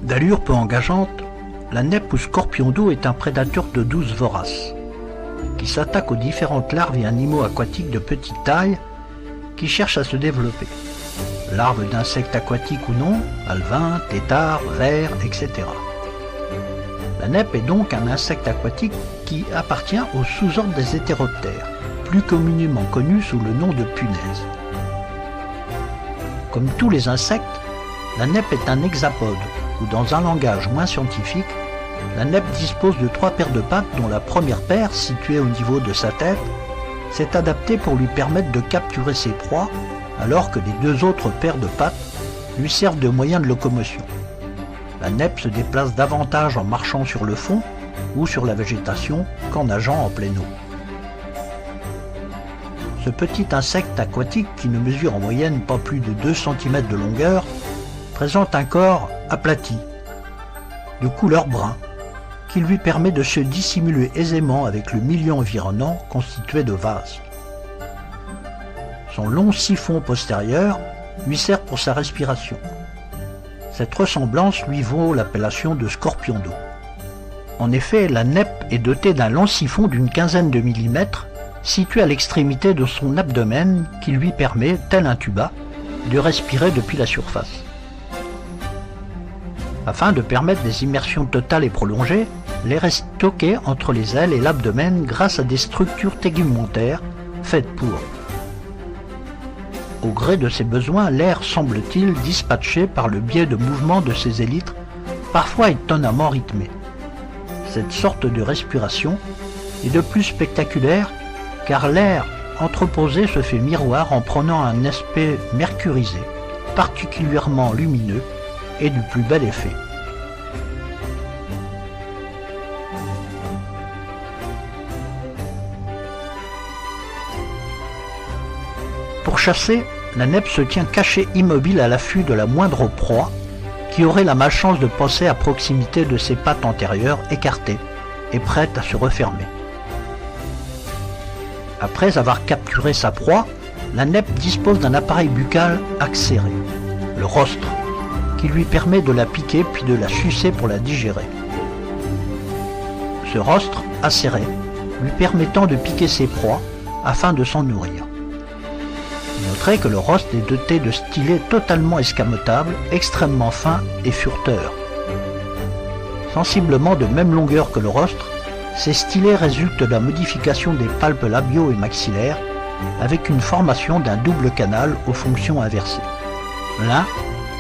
D'allure peu engageante, la nèpre ou scorpion d'eau est un prédateur de douce vorace, qui s'attaque aux différentes larves et animaux aquatiques de petite taille qui cherchent à se développer. Larves d'insectes aquatiques ou non, alevins, têtards, vers, etc. La nèpre est donc un insecte aquatique qui appartient au sous-ordre des hétéroptères, plus communément connu sous le nom de punaise. Comme tous les insectes, la nèpre est un hexapode, ou dans un langage moins scientifique, la nèpre dispose de 3 paires de pattes dont la première paire, située au niveau de sa tête, s'est adaptée pour lui permettre de capturer ses proies, alors que les 2 autres paires de pattes lui servent de moyen de locomotion. La nèpre se déplace davantage en marchant sur le fond ou sur la végétation qu'en nageant en pleine eau. Ce petit insecte aquatique, qui ne mesure en moyenne pas plus de 2 cm de longueur, présente un corps aplati, de couleur brun, qui lui permet de se dissimuler aisément avec le milieu environnant constitué de vase. Son long siphon postérieur lui sert pour sa respiration. Cette ressemblance lui vaut l'appellation de scorpion d'eau. En effet, la nèpre est dotée d'un long siphon d'une quinzaine de millimètres situé à l'extrémité de son abdomen qui lui permet, tel un tuba, de respirer depuis la surface. Afin de permettre des immersions totales et prolongées, l'air est stocké entre les ailes et l'abdomen grâce à des structures tégumentaires faites pour. Au gré de ses besoins, l'air semble-t-il dispatché par le biais de mouvements de ses élytres, parfois étonnamment rythmés. Cette sorte de respiration est de plus spectaculaire car l'air entreposé se fait miroir en prenant un aspect mercurisé, particulièrement lumineux et du plus bel effet. Pour chasser, la nèpre se tient cachée immobile à l'affût de la moindre proie qui aurait la malchance de passer à proximité de ses pattes antérieures écartées et prêtes à se refermer. Après avoir capturé sa proie, la nèpre dispose d'un appareil buccal accéré, le rostre, qui lui permet de la piquer puis de la sucer pour la digérer. Ce rostre acéré lui permettant de piquer ses proies afin de s'en nourrir. Noterez que le rostre est doté de stylets totalement escamotables, extrêmement fins et fureteurs. Sensiblement de même longueur que le rostre, ces stylets résultent de la modification des palpes labiaux et maxillaires avec une formation d'un double canal aux fonctions inversées. L'un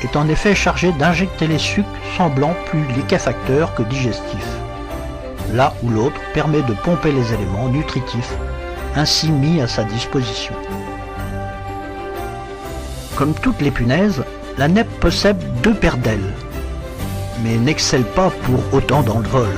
est en effet chargé d'injecter les sucs semblant plus liquéfacteurs que digestifs, là où l'autre permet de pomper les éléments nutritifs ainsi mis à sa disposition. Comme toutes les punaises, la nèpre possède 2 paires d'ailes, mais n'excelle pas pour autant dans le vol.